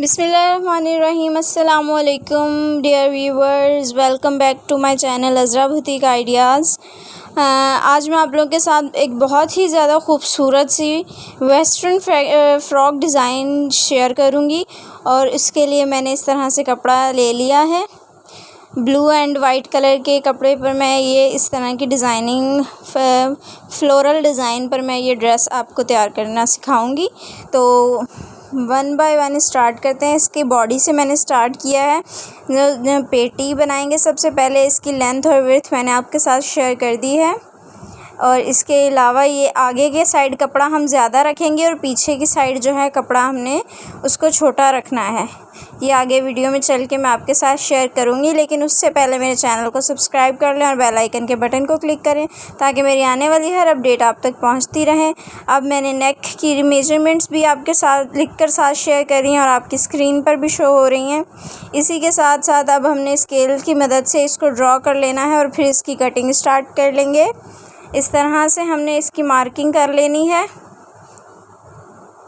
बिस्मिल्लाहिर्रहमानिर्रहीम। अस्सलामु अलैकुम dear viewers, welcome back to my channel Azra boutique ideas. आज मैं आप लोगों के साथ एक बहुत ही ज़्यादा खूबसूरत सी वेस्टर्न फ़्रॉक डिज़ाइन शेयर करूंगी और इसके लिए मैंने इस तरह से कपड़ा ले लिया है। ब्लू एंड वाइट कलर के कपड़े पर मैं ये इस तरह की डिज़ाइनिंग फ्लोरल डिज़ाइन पर मैं ये ड्रेस आपको तैयार करना सिखाऊंगी। तो वन बाय वन स्टार्ट करते हैं। इसकी बॉडी से मैंने स्टार्ट किया है। जो पेटी बनाएंगे, सबसे पहले इसकी लेंथ और विड्थ मैंने आपके साथ शेयर कर दी है। और इसके अलावा ये आगे के साइड कपड़ा हम ज़्यादा रखेंगे और पीछे की साइड जो है कपड़ा हमने उसको छोटा रखना है। ये आगे वीडियो में चल के मैं आपके साथ शेयर करूँगी, लेकिन उससे पहले मेरे चैनल को सब्सक्राइब कर लें और बेल आइकन के बटन को क्लिक करें ताकि मेरी आने वाली हर अपडेट आप तक पहुँचती रहे। अब मैंने नेक की मेजरमेंट्स भी आपके साथ लिखकर साथ शेयर कर रही हैं और आपकी स्क्रीन पर भी शो हो रही हैं। इसी के साथ साथ अब हमने स्केल की मदद से इसको ड्रॉ कर लेना है और फिर इसकी कटिंग स्टार्ट कर लेंगे। इस तरह से हमने इसकी मार्किंग कर लेनी है।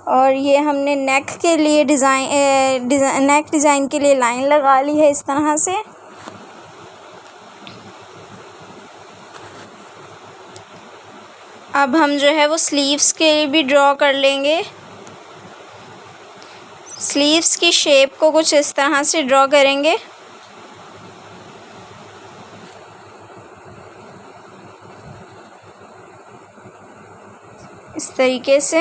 और ये हमने नेक के लिए नेक डिज़ाइन के लिए लाइन लगा ली है इस तरह से। अब हम जो है वो स्लीव्स के लिए भी ड्रॉ कर लेंगे। स्लीव्स की शेप को कुछ इस तरह से ड्रॉ करेंगे। इस तरीके से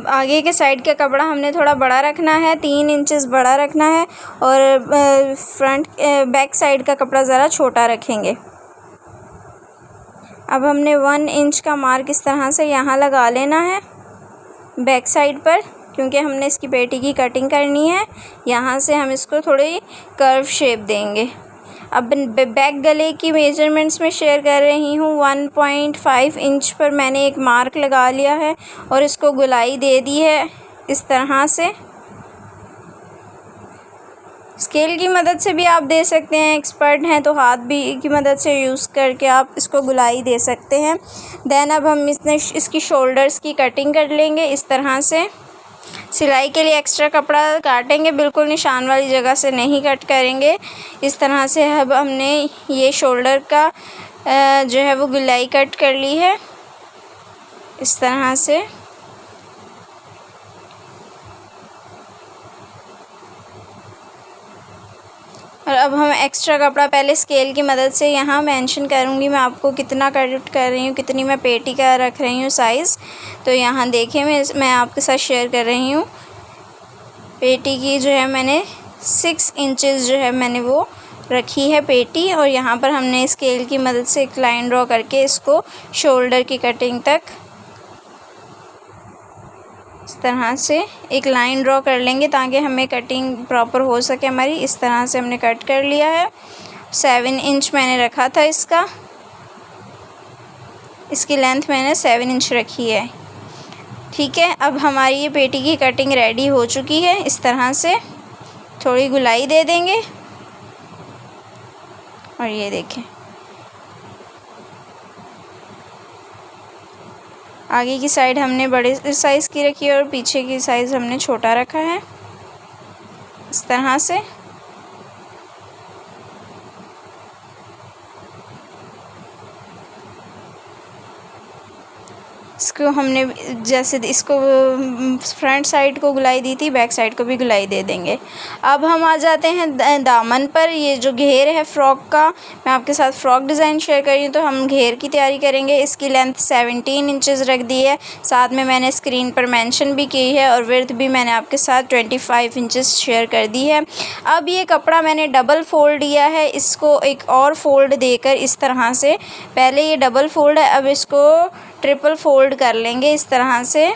आगे के साइड का कपड़ा हमने थोड़ा बड़ा रखना है, 3 इंचेस बड़ा रखना है और फ्रंट बैक साइड का कपड़ा ज़रा छोटा रखेंगे। अब हमने 1 इंच का मार्क इस तरह से यहाँ लगा लेना है बैक साइड पर, क्योंकि हमने इसकी पेटी की कटिंग करनी है। यहाँ से हम इसको थोड़ी कर्व शेप देंगे। अब बैक गले की मेजरमेंट्स में शेयर कर रही हूँ। 1.5 इंच पर मैंने एक मार्क लगा लिया है और इसको गोलाई दे दी है इस तरह से। स्केल की मदद से भी आप दे सकते हैं, एक्सपर्ट हैं तो हाथ भी की मदद से यूज़ करके आप इसको गोलाई दे सकते हैं। देन अब हम इसकी शोल्डर्स की कटिंग कर लेंगे इस तरह से। सिलाई के लिए एक्स्ट्रा कपड़ा काटेंगे, बिल्कुल निशान वाली जगह से नहीं कट करेंगे। इस तरह से अब हमने ये शोल्डर का जो है वो गोलाई कट कर ली है इस तरह से। और अब हम एक्स्ट्रा कपड़ा पहले स्केल की मदद से यहाँ मेंशन करूँगी मैं आपको कितना कट कर रही हूँ, कितनी मैं पेटी का रख रही हूँ साइज़। तो यहाँ देखिए मैं आपके साथ शेयर कर रही हूँ। पेटी की जो है मैंने 6 इंचेस जो है मैंने वो रखी है पेटी। और यहाँ पर हमने स्केल की मदद से एक लाइन ड्रॉ करके इसको शोल्डर की कटिंग तक इस तरह से एक लाइन ड्रॉ कर लेंगे ताकि हमें कटिंग प्रॉपर हो सके हमारी। इस तरह से हमने कट कर लिया है। 7 इंच मैंने रखा था इसकी लेंथ मैंने 7 इंच रखी है। ठीक है, अब हमारी ये पेटी की कटिंग रेडी हो चुकी है। इस तरह से थोड़ी गोलाई दे देंगे और ये देखें आगे की साइड हमने बड़े साइज़ की रखी है और पीछे की साइज़ हमने छोटा रखा है इस तरह से। इसको हमने जैसे इसको फ्रंट साइड को गुलाई दी थी, बैक साइड को भी गुलाई दे देंगे। अब हम आ जाते हैं दामन पर। ये जो घेर है फ़्रॉक का, मैं आपके साथ फ़्रॉक डिज़ाइन शेयर कर रही हूँ तो हम घेर की तैयारी करेंगे। इसकी लेंथ 17 इंचेस रख दी है, साथ में मैंने स्क्रीन पर मेंशन भी की है और विड्थ भी मैंने आपके साथ 25 इंचेस शेयर कर दी है। अब ये कपड़ा मैंने डबल फ़ोल्ड दिया है, इसको एक और फ़ोल्ड देकर इस तरह से, पहले ये डबल फ़ोल्ड है, अब इसको ट्रिपल फ़ोल्ड कर लेंगे इस तरह से।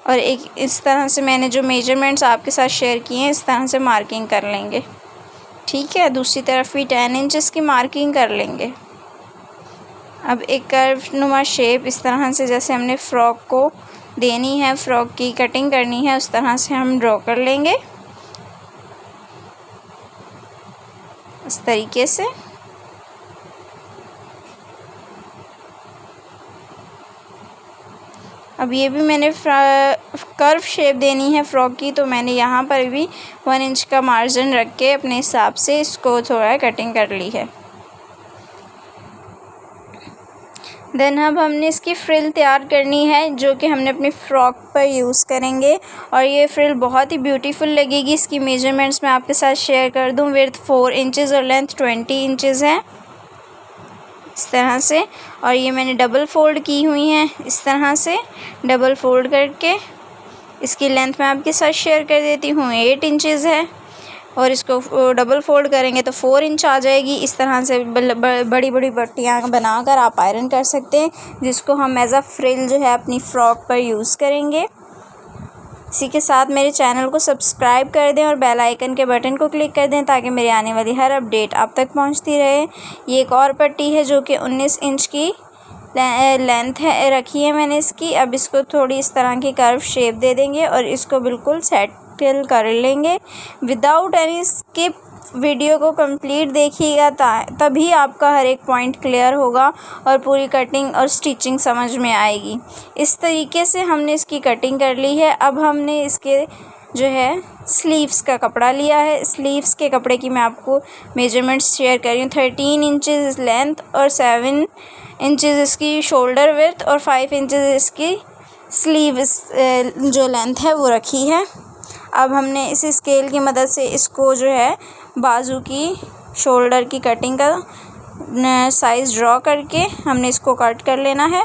और एक इस तरह से मैंने जो मेजरमेंट्स आपके साथ शेयर किए हैं इस तरह से मार्किंग कर लेंगे। ठीक है, दूसरी तरफ भी 10 इंचेस की मार्किंग कर लेंगे। अब एक कर्व नुमा शेप इस तरह से जैसे हमने फ़्रॉक को देनी है, फ़्रॉक की कटिंग करनी है, उस तरह से हम ड्रॉ कर लेंगे इस तरीके से। अब ये भी मैंने कर्व शेप देनी है फ़्रॉक की, तो मैंने यहाँ पर भी 1 इंच का मार्जिन रख के अपने हिसाब से इसको थोड़ा कटिंग कर ली है। देन अब हमने इसकी फ्रिल तैयार करनी है, जो कि हमने अपनी फ़्रॉक पर यूज़ करेंगे, और ये फ्रिल बहुत ही ब्यूटीफुल लगेगी। इसकी मेजरमेंट्स मैं आपके साथ शेयर कर दूँ। विड्थ 4 इंचज़ और लेंथ 20 इंचज़ है, इस तरह से। और ये मैंने डबल फ़ोल्ड की हुई हैं, इस तरह से डबल फ़ोल्ड करके। इसकी लेंथ मैं आपके साथ शेयर कर देती हूँ, 8 इंचज़ है, और इसको डबल फ़ोल्ड करेंगे तो 4 इंच आ जाएगी। इस तरह से बड़ी बड़ी पट्टियाँ बनाकर आप आयरन कर सकते हैं, जिसको हम एज़ अ फ्रिल जो है अपनी फ़्रॉक पर यूज़ करेंगे। इसी के साथ मेरे चैनल को सब्सक्राइब कर दें और बेल आइकन के बटन को क्लिक कर दें, ताकि मेरी आने वाली हर अपडेट आप तक पहुंचती रहे। ये एक और पट्टी है जो कि 19 इंच की लेंथ है रखी है मैंने इसकी। अब इसको थोड़ी इस तरह की कर्व शेप दे देंगे और इसको बिल्कुल सेटल कर लेंगे विदाउट एनी स्किप। वीडियो को कंप्लीट देखिएगा, तभी आपका हर एक पॉइंट क्लियर होगा और पूरी कटिंग और स्टिचिंग समझ में आएगी। इस तरीके से हमने इसकी कटिंग कर ली है। अब हमने इसके जो है स्लीव्स का कपड़ा लिया है। स्लीव्स के कपड़े की मैं आपको मेजरमेंट्स शेयर कर रही हूँ। 13 इंचज़ लेंथ और 7 इंचज़ इसकी शोल्डर विड्थ और 5 इंचज़ इसकी स्लीव्स जो लेंथ है वो रखी है। अब हमने इस स्केल की मदद से इसको जो है बाजू की शोल्डर की कटिंग का साइज़ ड्रॉ करके हमने इसको कट कर लेना है,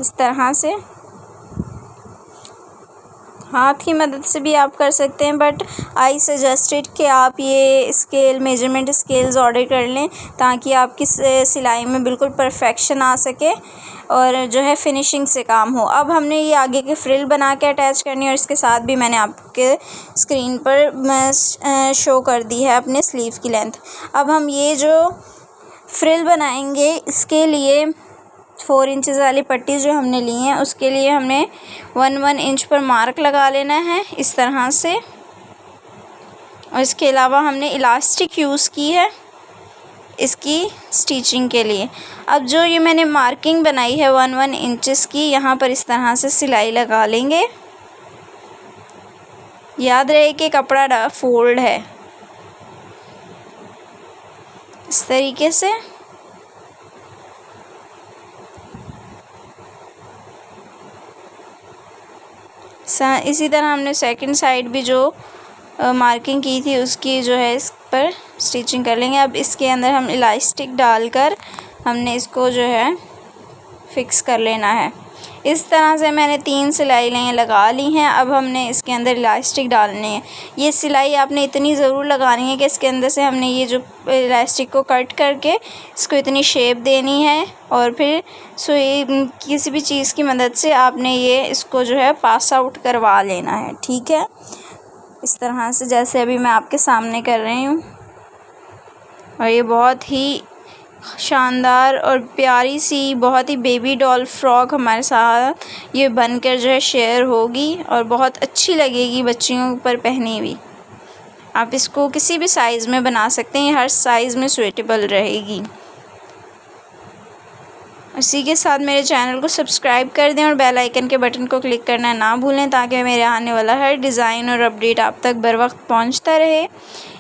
इस तरह से। हाथ की मदद से भी आप कर सकते हैं, बट आई सजेस्टेड कि आप ये स्केल मेजरमेंट स्केल्स ऑर्डर कर लें, ताकि आपकी सिलाई में बिल्कुल परफेक्शन आ सके और जो है फिनिशिंग से काम हो। अब हमने ये आगे के फ्रिल बना के अटैच करनी है, और इसके साथ भी मैंने आपके स्क्रीन पर शो कर दी है अपने स्लीव की लेंथ। अब हम ये जो फ्रिल बनाएंगे, इसके लिए 4 इंचज़ वाली पट्टी जो हमने ली है, उसके लिए हमें 1 इंच पर मार्क लगा लेना है, इस तरह से। और इसके अलावा हमने इलास्टिक यूज़ की है इसकी स्टिचिंग के लिए। अब जो ये मैंने मार्किंग बनाई है 1 इंचज़ की, यहाँ पर इस तरह से सिलाई लगा लेंगे। याद रहे कि कपड़ा फोल्ड है, इस तरीके से। इसी तरह हमने सेकंड साइड भी जो मार्किंग की थी उसकी जो है इस पर स्टिचिंग कर लेंगे। अब इसके अंदर हम इलास्टिक डालकर हमने इसको जो है फिक्स कर लेना है। इस तरह से मैंने 3 सिलाई लगा ली हैं। अब हमने इसके अंदर इलास्टिक डालने हैं। ये सिलाई आपने इतनी ज़रूर लगानी है कि इसके अंदर से हमने ये जो इलास्टिक को कट करके इसको इतनी शेप देनी है, और फिर सुई किसी भी चीज़ की मदद से आपने ये इसको जो है पास आउट करवा लेना है, ठीक है। इस तरह से जैसे अभी मैं आपके सामने कर रही हूँ। और ये बहुत ही शानदार और प्यारी सी बहुत ही बेबी डॉल फ्रॉक हमारे साथ ये बनकर जो है शेयर होगी, और बहुत अच्छी लगेगी बच्चियों पर पहनी हुई। आप इसको किसी भी साइज़ में बना सकते हैं, हर साइज़ में सूटेबल रहेगी। इसी के साथ मेरे चैनल को सब्सक्राइब कर दें और बेल आइकन के बटन को क्लिक करना ना भूलें, ताकि मेरे आने वाला हर डिज़ाइन और अपडेट आप तक बर वक्त पहुँचता रहे।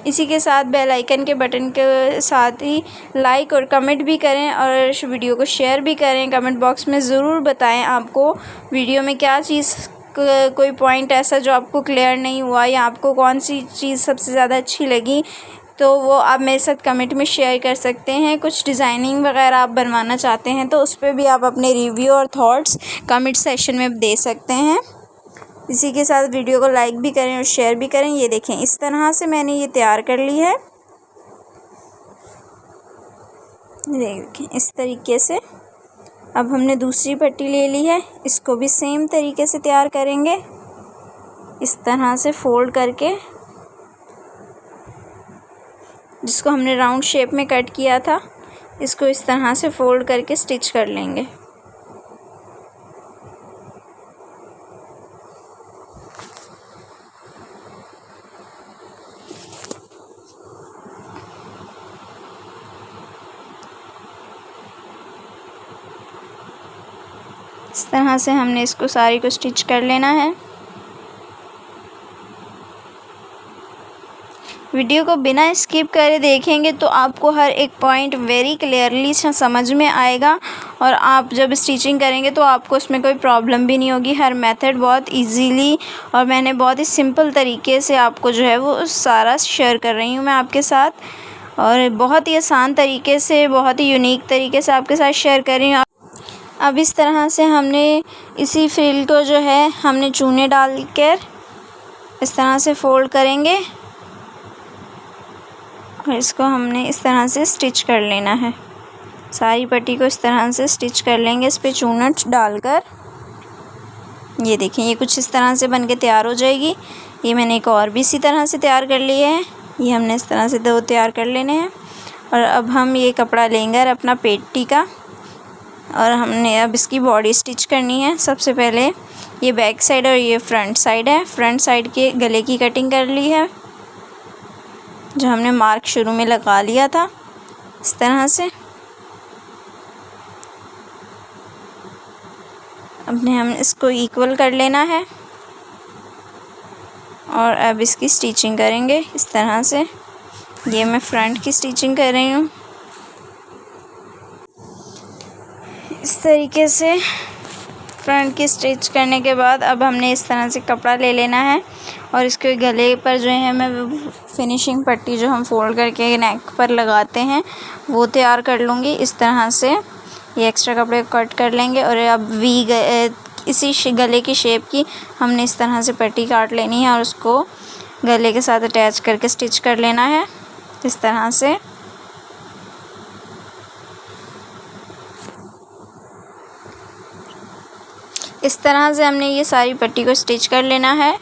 इसी के साथ बेल आइकन के बटन के साथ ही लाइक और कमेंट भी करें, और वीडियो को शेयर भी करें। कमेंट बॉक्स में ज़रूर बताएं आपको वीडियो में क्या चीज़, कोई पॉइंट ऐसा जो आपको क्लियर नहीं हुआ, या आपको कौन सी चीज़ सबसे ज़्यादा अच्छी लगी, तो वो आप मेरे साथ कमेंट में शेयर कर सकते हैं। कुछ डिज़ाइनिंग वगैरह आप बनवाना चाहते हैं तो उस पर भी आप अपने रिव्यू और थॉट्स कमेंट सेक्शन में दे सकते हैं। इसी के साथ वीडियो को लाइक भी करें और शेयर भी करें। ये देखें, इस तरह से मैंने ये तैयार कर ली है। देखें इस तरीके से। अब हमने दूसरी पट्टी ले ली है, इसको भी सेम तरीके से तैयार करेंगे, इस तरह से फोल्ड करके, जिसको हमने राउंड शेप में कट किया था, इसको इस तरह से फोल्ड करके स्टिच कर लेंगे। इस इस तरह से हमने इसको सारी को स्टिच कर लेना है। वीडियो को बिना स्किप करे देखेंगे तो आपको हर एक पॉइंट वेरी क्लियरली समझ में आएगा और आप जब स्टिचिंग करेंगे तो आपको उसमें कोई प्रॉब्लम भी नहीं होगी। हर मेथड बहुत इजीली और मैंने बहुत ही सिंपल तरीके से आपको जो है वो सारा शेयर कर रही हूँ मैं आपके साथ, और बहुत ही आसान तरीके से, बहुत ही यूनिक तरीके से आपके साथ शेयर कर रही हूँ। अब इस तरह से हमने इसी फ्रिल को जो है हमने चूने डाल कर इस तरह से फोल्ड करेंगे और इसको हमने इस तरह से स्टिच कर लेना है। सारी पट्टी को इस तरह से स्टिच कर लेंगे इस पे चूनट डालकर। ये देखें, ये कुछ इस तरह से बनके तैयार हो जाएगी। ये मैंने एक और भी इसी तरह से तैयार कर लिए है। ये हमने इस तरह से 2 तैयार कर लेने हैं। और अब हम ये कपड़ा लेंगे और अपना पेटी का, और हमने अब इसकी बॉडी स्टिच करनी है। सबसे पहले ये बैक साइड और ये फ्रंट साइड है। फ्रंट साइड के गले की कटिंग कर ली है, जो हमने मार्क शुरू में लगा लिया था इस तरह से। अपने हम इसको इक्वल कर लेना है और अब इसकी स्टिचिंग करेंगे इस तरह से। ये मैं फ्रंट की स्टिचिंग कर रही हूँ इस तरीके से। फ्रंट की स्टिच करने के बाद अब हमने इस तरह से कपड़ा ले लेना है और इसके गले पर जो है मैं फिनिशिंग पट्टी जो हम फोल्ड करके नेक पर लगाते हैं वो तैयार कर लूँगी इस तरह से। ये एक्स्ट्रा कपड़े को कट कर लेंगे और अब इसी गले की शेप की हमने इस तरह से पट्टी काट लेनी है और उसको गले के साथ अटैच करके स्टिच कर लेना है इस तरह से। इस तरह से हमने ये सारी पट्टी को स्टिच कर लेना है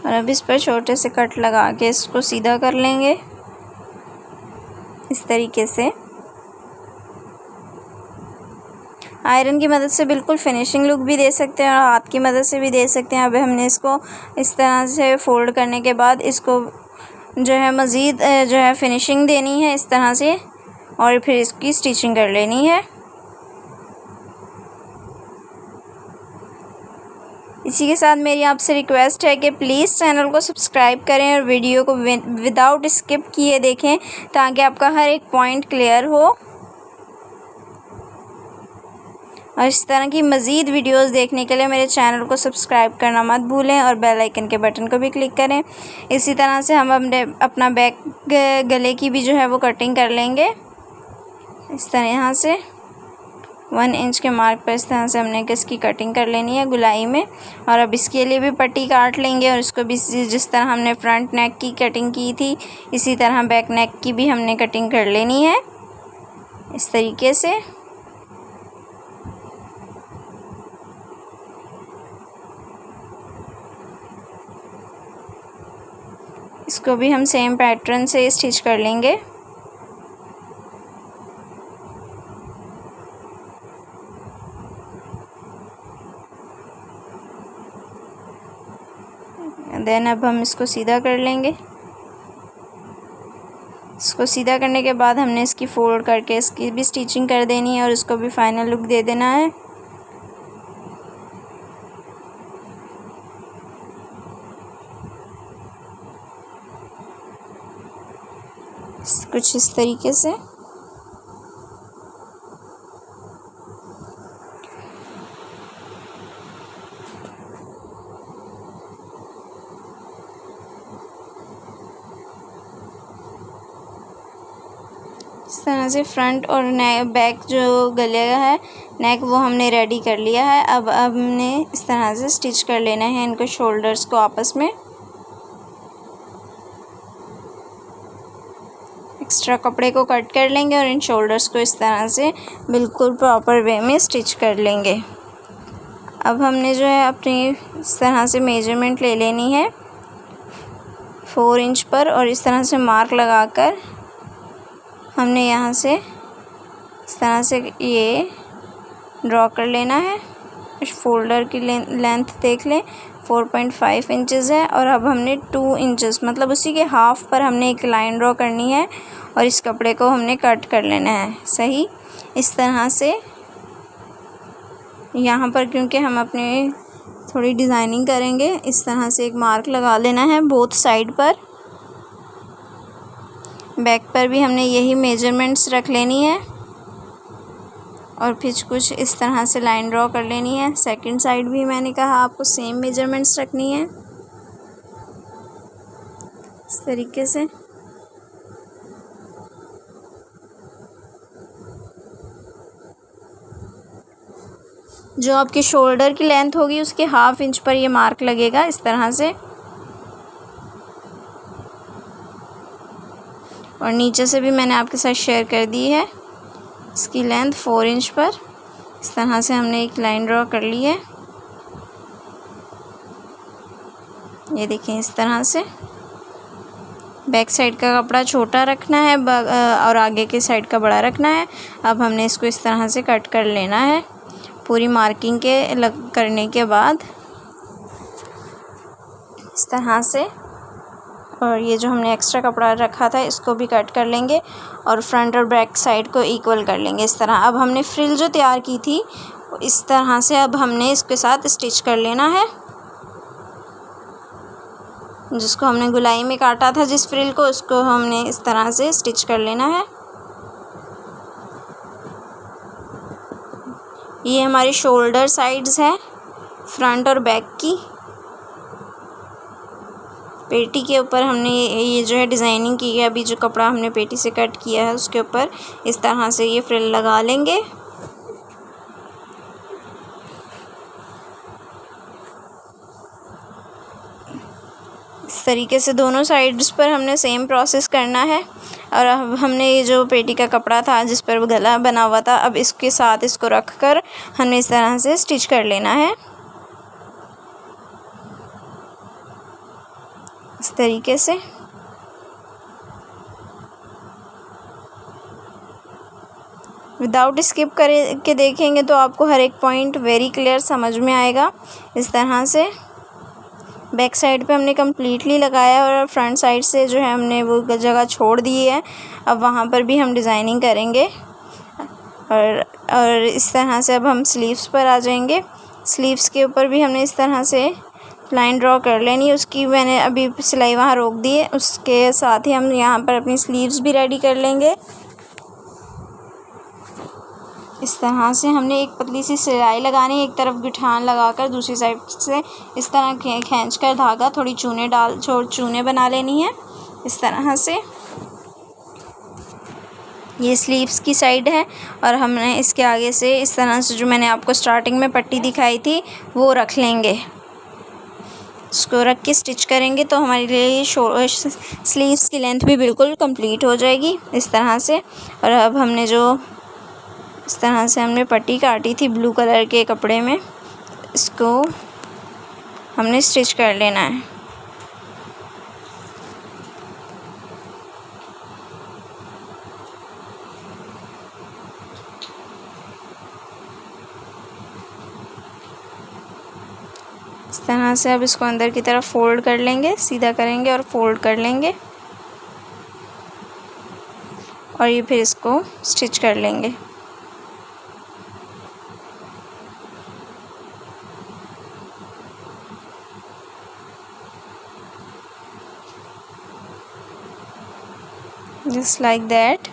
और अब इस पर छोटे से कट लगा के इसको सीधा कर लेंगे इस तरीके से। आयरन की मदद से बिल्कुल फिनिशिंग लुक भी दे सकते हैं और हाथ की मदद से भी दे सकते हैं। अब हमने इसको इस तरह से फोल्ड करने के बाद इसको जो है मज़ीद जो है फिनिशिंग देनी है इस तरह से और फिर इसकी स्टिचिंग कर लेनी है। इसी के साथ मेरी आपसे रिक्वेस्ट है कि प्लीज़ चैनल को सब्सक्राइब करें और वीडियो को विदाउट स्किप किए देखें ताकि आपका हर एक पॉइंट क्लियर हो। और इस तरह की मज़ीद वीडियोस देखने के लिए मेरे चैनल को सब्सक्राइब करना मत भूलें और बेल आइकन के बटन को भी क्लिक करें। इसी तरह से हम अपना बैक गले की भी जो है वो कटिंग कर लेंगे इस तरह। यहाँ से 1 इंच के मार्क पर इस तरह से हमने इसकी कटिंग कर लेनी है गुलाई में। और अब इसके लिए भी पट्टी काट लेंगे और इसको भी जिस तरह हमने फ्रंट नेक की कटिंग की थी इसी तरह बैक नेक की भी हमने कटिंग कर लेनी है इस तरीके से। इसको भी हम सेम पैटर्न से स्टिच कर लेंगे। देन अब हम इसको सीधा कर लेंगे। इसको सीधा करने के बाद हमने इसकी फोल्ड करके इसकी भी स्टिचिंग कर देनी है और इसको भी फाइनल लुक दे देना है। कुछ इस तरीके से। इस तरह से फ्रंट और बैक जो गले है नेक वो हमने रेडी कर लिया है। अब हमने इस तरह से स्टिच कर लेना है इनको शोल्डर्स को आपस में। एक्स्ट्रा कपड़े को कट कर लेंगे और इन शोल्डर्स को इस तरह से बिल्कुल प्रॉपर वे में स्टिच कर लेंगे। अब हमने जो है अपनी इस तरह से मेजरमेंट ले लेनी है 4 इंच पर और इस तरह से मार्क लगाकर हमने यहाँ से इस तरह से ये ड्रॉ कर लेना है। इस फोल्डर की लेंथ देख लें 4.5 इंचज़ है और अब हमने 2 इंचज़ मतलब उसी के हाफ पर हमने एक लाइन ड्रॉ करनी है और इस कपड़े को हमने कट कर लेना है। सही इस तरह से यहाँ पर, क्योंकि हम अपने थोड़ी डिज़ाइनिंग करेंगे, इस तरह से एक मार्क लगा लेना है बोथ साइड पर। बैक पर भी हमने यही मेजरमेंट्स रख लेनी है और फिर कुछ इस तरह से लाइन ड्रॉ कर लेनी है। सेकंड साइड भी मैंने कहा आपको सेम मेजरमेंट्स रखनी है इस तरीके से। जो आपकी शोल्डर की लेंथ होगी उसके 1/2 इंच पर ये मार्क लगेगा इस तरह से, और नीचे से भी मैंने आपके साथ शेयर कर दी है। इसकी लेंथ 4 इंच पर इस तरह से हमने एक लाइन ड्रॉ कर ली है। ये देखें इस तरह से। बैक साइड का कपड़ा छोटा रखना है और आगे के साइड का बड़ा रखना है। अब हमने इसको इस तरह से कट कर लेना है पूरी मार्किंग के करने के बाद इस तरह से। और ये जो हमने एक्स्ट्रा कपड़ा रखा था इसको भी कट कर लेंगे और फ्रंट और बैक साइड को इक्वल कर लेंगे इस तरह। अब हमने फ्रिल जो तैयार की थी इस तरह से अब हमने इसके साथ स्टिच कर लेना है। जिसको हमने गुलाई में काटा था जिस फ्रिल को, उसको हमने इस तरह से स्टिच कर लेना है। ये हमारी शोल्डर साइड्स है फ्रंट और बैक की। पेटी के ऊपर हमने ये जो है डिज़ाइनिंग की है। अभी जो कपड़ा हमने पेटी से कट किया है उसके ऊपर इस तरह से ये फ्रिल लगा लेंगे। इस तरीके से दोनों साइड्स पर हमने सेम प्रोसेस करना है। और अब हमने ये जो पेटी का कपड़ा था जिस पर गला बना हुआ था, अब इसके साथ इसको रख कर हमने इस तरह से स्टिच कर लेना है इस तरीके से। विदाउट स्किप करके देखेंगे तो आपको हर एक पॉइंट वेरी क्लियर समझ में आएगा। इस तरह से बैक साइड पे हमने कम्प्लीटली लगाया और फ्रंट साइड से जो है हमने वो जगह छोड़ दी है। अब वहाँ पर भी हम डिज़ाइनिंग करेंगे और इस तरह से अब हम स्लीव्स पर आ जाएंगे। स्लीव्स के ऊपर भी हमने इस तरह से लाइन ड्रॉ कर लेनी है। उसकी मैंने अभी सिलाई वहाँ रोक दी है। उसके साथ ही हम यहाँ पर अपनी स्लीव्स भी रेडी कर लेंगे। इस तरह से हमने एक पतली सी सिलाई लगानी है, एक तरफ गिठान लगाकर दूसरी साइड से इस तरह खींचकर धागा थोड़ी चूने बना लेनी है इस तरह से। ये स्लीव्स की साइड है और हमने इसके आगे से इस तरह से जो मैंने आपको स्टार्टिंग में पट्टी दिखाई थी वो रख लेंगे। इसको रख के स्टिच करेंगे तो हमारे लिए स्लीव्स की लेंथ भी बिल्कुल कंप्लीट हो जाएगी इस तरह से। और अब हमने जो इस तरह से हमने पट्टी काटी थी ब्लू कलर के कपड़े में, इसको हमने स्टिच कर लेना है। इस तरह से अब इसको अंदर की तरफ फोल्ड कर लेंगे, सीधा करेंगे और फोल्ड कर लेंगे और ये फिर इसको स्टिच कर लेंगे। Just like that.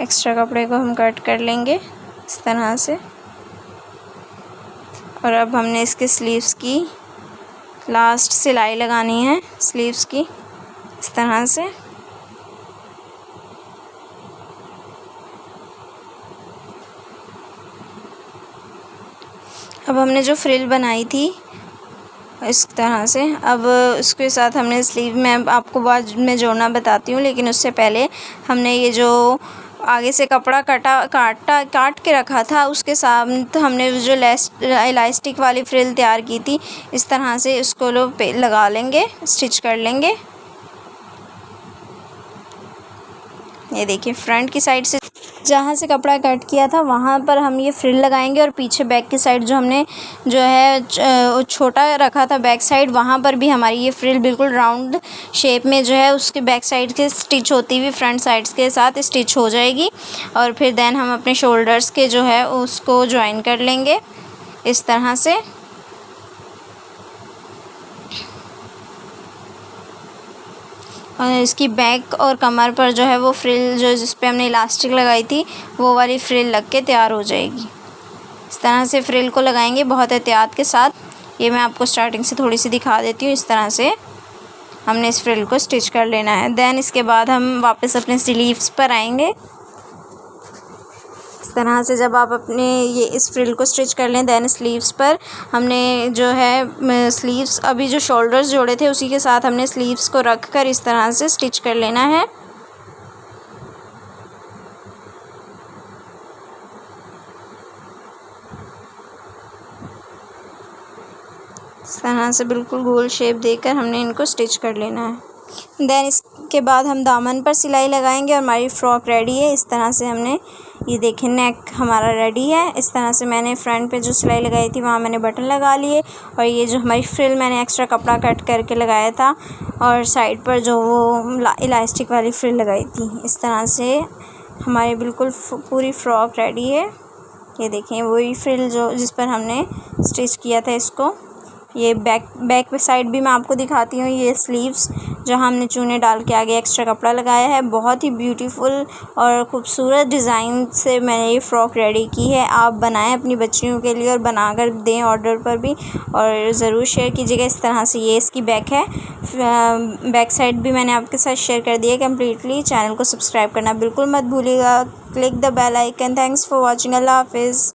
एक्स्ट्रा कपड़े को हम कट कर लेंगे इस तरह से। और अब हमने इसके स्लीव्स की लास्ट सिलाई लगानी है स्लीव्स की इस तरह से। अब हमने जो फ्रिल बनाई थी इस तरह से, अब उसके साथ हमने स्लीव में आपको बाद में जोड़ना बताती हूँ, लेकिन उससे पहले हमने ये जो आगे से कपड़ा काट के रखा था उसके साथ हमने जो इलास्टिक वाली फ्रिल तैयार की थी इस तरह से उसको लगा लेंगे, स्टिच कर लेंगे। ये देखिए फ्रंट की साइड से जहाँ से कपड़ा कट किया था वहाँ पर हम ये फ्रिल लगाएंगे और पीछे बैक की साइड जो हमने जो है छोटा रखा था बैक साइड, वहाँ पर भी हमारी ये फ्रिल बिल्कुल राउंड शेप में जो है उसके बैक साइड के स्टिच होती हुई फ्रंट साइड्स के साथ स्टिच हो जाएगी। और फिर देन हम अपने शोल्डर्स के जो है उसको ज्वाइन कर लेंगे इस तरह से। और इसकी बैक और कमर पर जो है वो फ्रिल जो जिस पे हमने इलास्टिक लगाई थी वो वाली फ्रिल लग के तैयार हो जाएगी। इस तरह से फ्रिल को लगाएंगे बहुत एहतियात के साथ। ये मैं आपको स्टार्टिंग से थोड़ी सी दिखा देती हूँ। इस तरह से हमने इस फ्रिल को स्टिच कर लेना है। देन इसके बाद हम वापस अपने स्लीव्स पर आएंगे। इस तरह से जब आप अपने ये इस फ्रिल को स्टिच कर लें, देन स्लीव्स पर हमने जो है स्लीव्स अभी जो शोल्डर्स जोड़े थे उसी के साथ हमने स्लीव्स को रख कर इस तरह से स्टिच कर लेना है। इस तरह से बिल्कुल गोल शेप देकर हमने इनको स्टिच कर लेना है। देन इसके बाद हम दामन पर सिलाई लगाएंगे और हमारी फ़्रॉक रेडी है। इस तरह से हमने ये देखें नेक हमारा रेडी है। इस तरह से मैंने फ्रंट पे जो सिलाई लगाई थी वहाँ मैंने बटन लगा लिए और ये जो हमारी फ्रिल मैंने एक्स्ट्रा कपड़ा कट करके लगाया था और साइड पर जो वो इलास्टिक वाली फ्रिल लगाई थी। इस तरह से हमारी बिल्कुल पूरी फ़्रॉक रेडी है। ये देखें वही फ्रिल जो जिस पर हमने स्टिच किया था इसको। ये बैक साइड भी मैं आपको दिखाती हूँ। ये स्लीव्स जहाँ हमने चूने डाल के आगे एक्स्ट्रा कपड़ा लगाया है। बहुत ही ब्यूटीफुल और ख़ूबसूरत डिज़ाइन से मैंने ये फ़्रॉक रेडी की है। आप बनाएं अपनी बच्चियों के लिए और बनाकर दें ऑर्डर पर भी, और ज़रूर शेयर कीजिएगा। इस तरह से ये इसकी बैक है। बैक साइड भी मैंने आपके साथ शेयर कर दिया कम्प्लीटली। चैनल को सब्सक्राइब करना बिल्कुल मत भूलिएगा। Click the bell icon. Thanks for watching. अल्लाह हाफिज़।